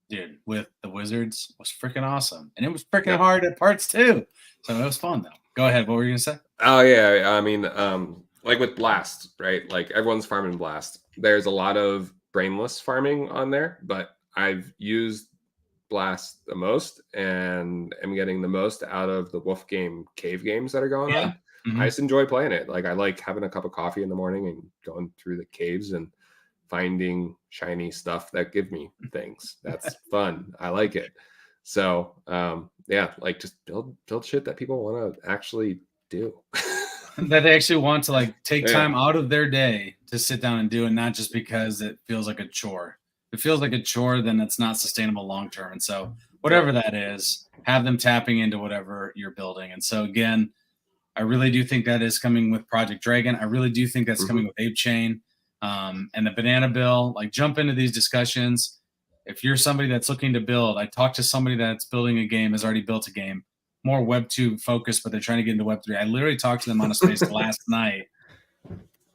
Dude, with the Wizards was freaking awesome. And it was freaking hard at parts too. So it was fun though. Go ahead. What were you gonna say? Oh yeah. I mean, like with Blast, right? Like everyone's farming Blast. There's a lot of brainless farming on there, but I've used Blast the most and am getting the most out of the Wolf Game cave games that are going on. Mm-hmm. I just enjoy playing it. Like I like having a cup of coffee in the morning and going through the caves and finding shiny stuff that give me things. That's fun. I like it. So like just build shit that people want to actually do. That they actually want to like take time out of their day to sit down and do, and not just because it feels like a chore. If it feels like a chore, then it's not sustainable long term. And so whatever that is, have them tapping into whatever you're building. And so again, I really do think that is coming with Project Dragon. I really do think that's coming with Ape Chain and the Banana Bill. Like jump into these discussions. If you're somebody that's looking to build, I talked to somebody that's building a game, has already built a game, more Web 2 focused, but they're trying to get into Web 3. I literally talked to them on a space last night.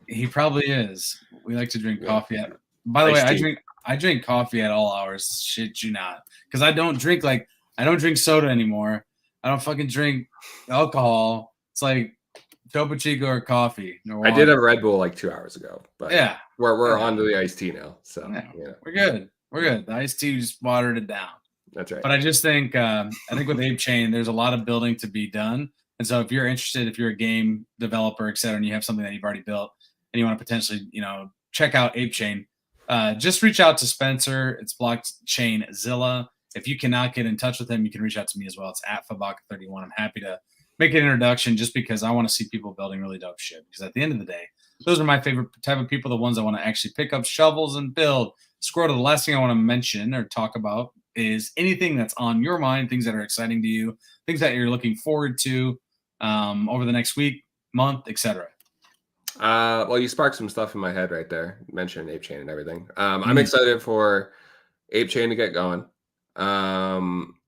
He probably is. We like to drink coffee at. By the way, I drink coffee at all hours. Shit, you not, because I don't drink soda anymore. I don't fucking drink alcohol. It's like Topo Chico or coffee. I did have Red Bull like 2 hours ago, but yeah, we're on to the iced tea now. So yeah. We're good. We're good. The iced tea just watered it down. That's right. But I just think with Ape Chain, there's a lot of building to be done. And so if you're interested, if you're a game developer, et cetera, and you have something that you've already built and you want to potentially, check out Ape Chain, just reach out to Spencer. It's Blockchain Zilla. If you cannot get in touch with him, you can reach out to me as well. It's at Fabaka31. I'm happy to make an introduction just because I want to see people building really dope shit. Because at the end of the day, those are my favorite type of people, the ones that want to actually pick up shovels and build. Scroll to the last thing I want to mention or talk about is anything that's on your mind, things that are exciting to you, things that you're looking forward to over the next week, month, etc. Well, you sparked some stuff in my head right there. You mentioned Ape Chain and everything. I'm excited for Ape Chain to get going.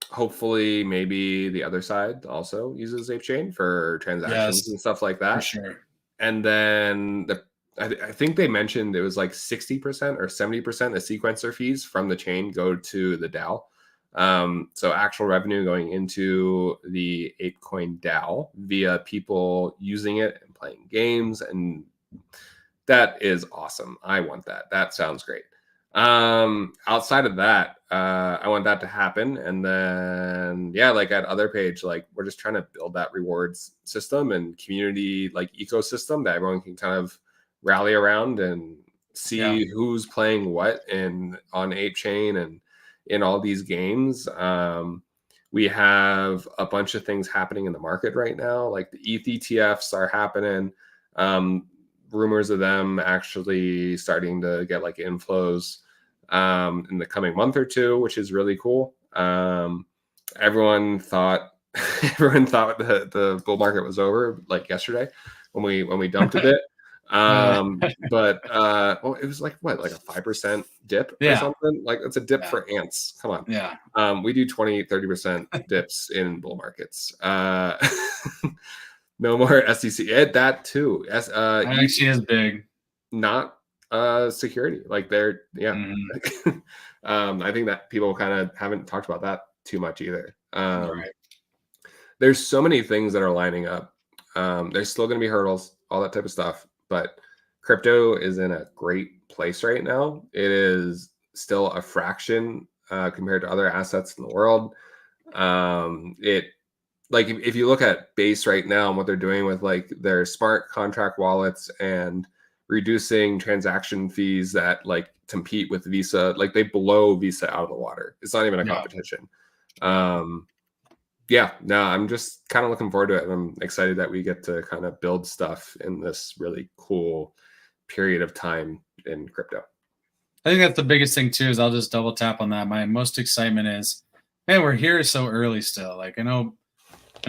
Hopefully, maybe the Otherside also uses Ape Chain for transactions and stuff like that. For sure. And then I think they mentioned it was like 60% or 70% the sequencer fees from the chain go to the DAO. So actual revenue going into the ApeCoin DAO via people using it and playing games. And that is awesome. I want that. That sounds great. Outside of that, I want that to happen. And then, like at Other Page, like we're just trying to build that rewards system and community like ecosystem that everyone can kind of rally around and see who's playing what on Ape Chain and in all these games. We have a bunch of things happening in the market right now, like the ETH ETFs are happening. Rumors of them actually starting to get like inflows in the coming month or two, which is really cool. Everyone thought the bull market was over like yesterday when we dumped a bit. But it was like what, like a 5% dip or something? Like it's a dip for ants. Come on. Yeah. We do 20-30% dips in bull markets. No more SEC. That too. Actually is big. Not security. Like they're I think that people kind of haven't talked about that too much either. Right. There's so many things that are lining up. There's still going to be hurdles, all that type of stuff. But crypto is in a great place right now. It is still a fraction compared to other assets in the world. Like if you look at Base right now and what they're doing with like their smart contract wallets and reducing transaction fees that like compete with Visa, like they blow Visa out of the water. It's not even a competition. I'm just kind of looking forward to it. And I'm excited that we get to kind of build stuff in this really cool period of time in crypto. I think that's the biggest thing too, is I'll just double tap on that. My most excitement is, man, we're here so early still. Like I know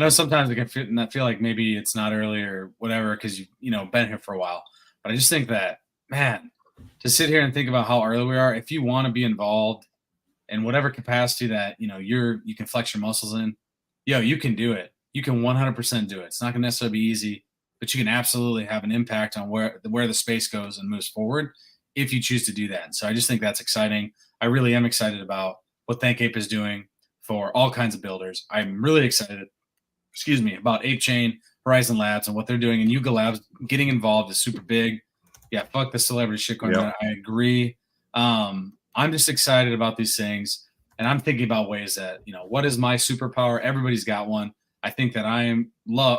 sometimes it can feel like maybe it's not early or whatever, because you've been here for a while. But I just think that, man, to sit here and think about how early we are, if you want to be involved in whatever capacity that you can flex your muscles in, you can do it. You can 100% do it. It's not going to necessarily be easy, but you can absolutely have an impact on where the space goes and moves forward if you choose to do that. So I just think that's exciting. I really am excited about what ThankApe is doing for all kinds of builders. I'm really excited, about Ape Chain, Horizon Labs, and what they're doing. And Yuga Labs getting involved is super big. Yeah, fuck the celebrity shit going on. I agree. I'm just excited about these things. And I'm thinking about ways that, what is my superpower? Everybody's got one. I think that I know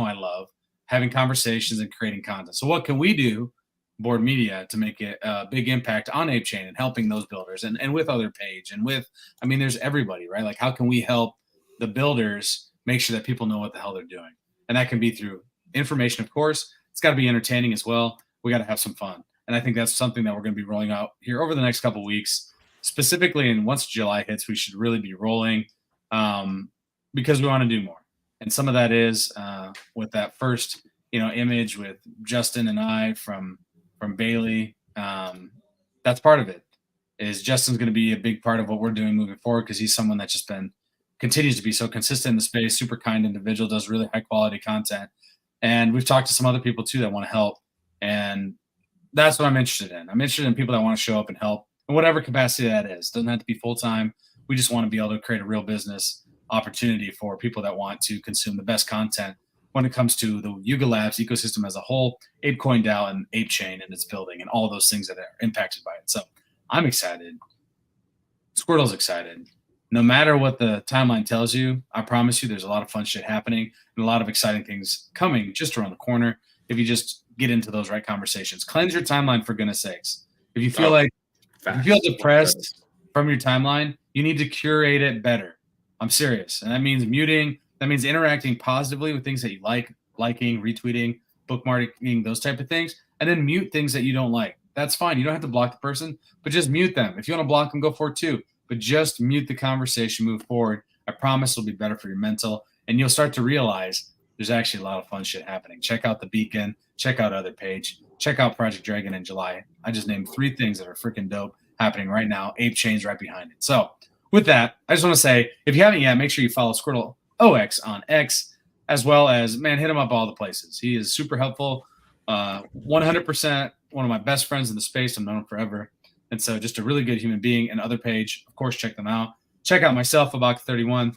I love having conversations and creating content. So what can we do, Board Media, to make it a big impact on Ape Chain and helping those builders and with Other Page and there's everybody, right? Like how can we help the builders make sure that people know what the hell they're doing? And that can be through information, of course. It's got to be entertaining as well. We got to have some fun. And I think that's something that we're going to be rolling out here over the next couple of weeks, specifically. And once July hits, we should really be rolling because we want to do more. And some of that is with that first, image with Justin and I from Bailey. That's part of it. Is Justin's going to be a big part of what we're doing moving forward, because he's someone that's just continues to be so consistent in the space, super kind individual, does really high quality content. And we've talked to some other people too that want to help And that's what I'm interested in. I'm interested in people that want to show up and help in whatever capacity that is. Doesn't have to be full-time. We just want to be able to create a real business opportunity for people that want to consume the best content when it comes to the Yuga Labs ecosystem as a whole, ApeCoin DAO and ApeChain and its building and all those things that are impacted by it. So I'm excited. Squirtle's excited. No matter what the timeline tells you, I promise you there's a lot of fun shit happening and a lot of exciting things coming just around the corner if you just get into those right conversations. Cleanse your timeline, for goodness sakes. If you feel if you feel depressed from your timeline, you need to curate it better. I'm serious. And that means muting. That means interacting positively with things that you like, liking, retweeting, bookmarking, those type of things, and then mute things that you don't like. That's fine. You don't have to block the person, but just mute them. If you want to block them, go for it too. But just mute the conversation, move forward. I promise it'll be better for your mental, and you'll start to realize there's actually a lot of fun shit happening. Check out The Beacon. Check out Other Page. Check out Project Dragon in July. I just named 3 things that are freaking dope happening right now. ApeChain's right behind it. So with that, I just want to say, if you haven't yet, make sure you follow Squirtle OX on X, as well as, man, hit him up all the places. He is super helpful. 100% one of my best friends in the space. I've known him forever. And so just a really good human being. And Other Page, of course, check them out. Check out myself, Abaka31.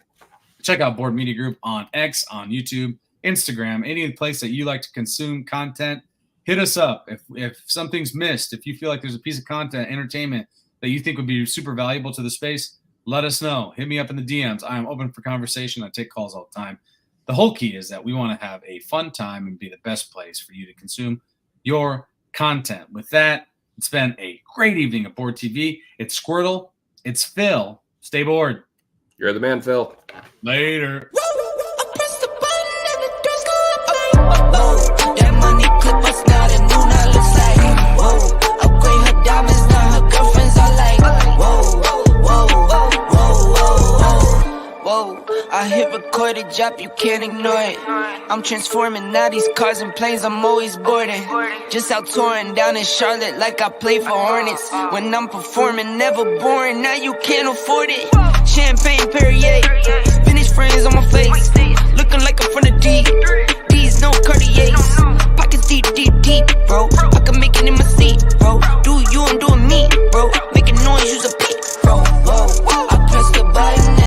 Check out Board Media Group on X, on YouTube, Instagram, any place that you like to consume content. Hit us up. If something's missed, if you feel like there's a piece of content, entertainment that you think would be super valuable to the space, let us know. Hit me up in the DMs. I am open for conversation. I take calls all the time. The whole key is that we want to have a fun time and be the best place for you to consume your content. With that, it's been a great evening at Board TV. It's Squirtle. It's Phil. Stay bored. You're the man, Phil. Later. That money clip us now, the new now looks like. Whoa, upgrade her diamonds, now her girlfriends are like. Whoa, I hit record a drop, you can't ignore it. I'm transforming now these cars and planes, I'm always boarding. Just out touring down in Charlotte like I play for Hornets. When I'm performing, never boring, now you can't afford it. Champagne Perrier, Finnish friends on my face, looking like a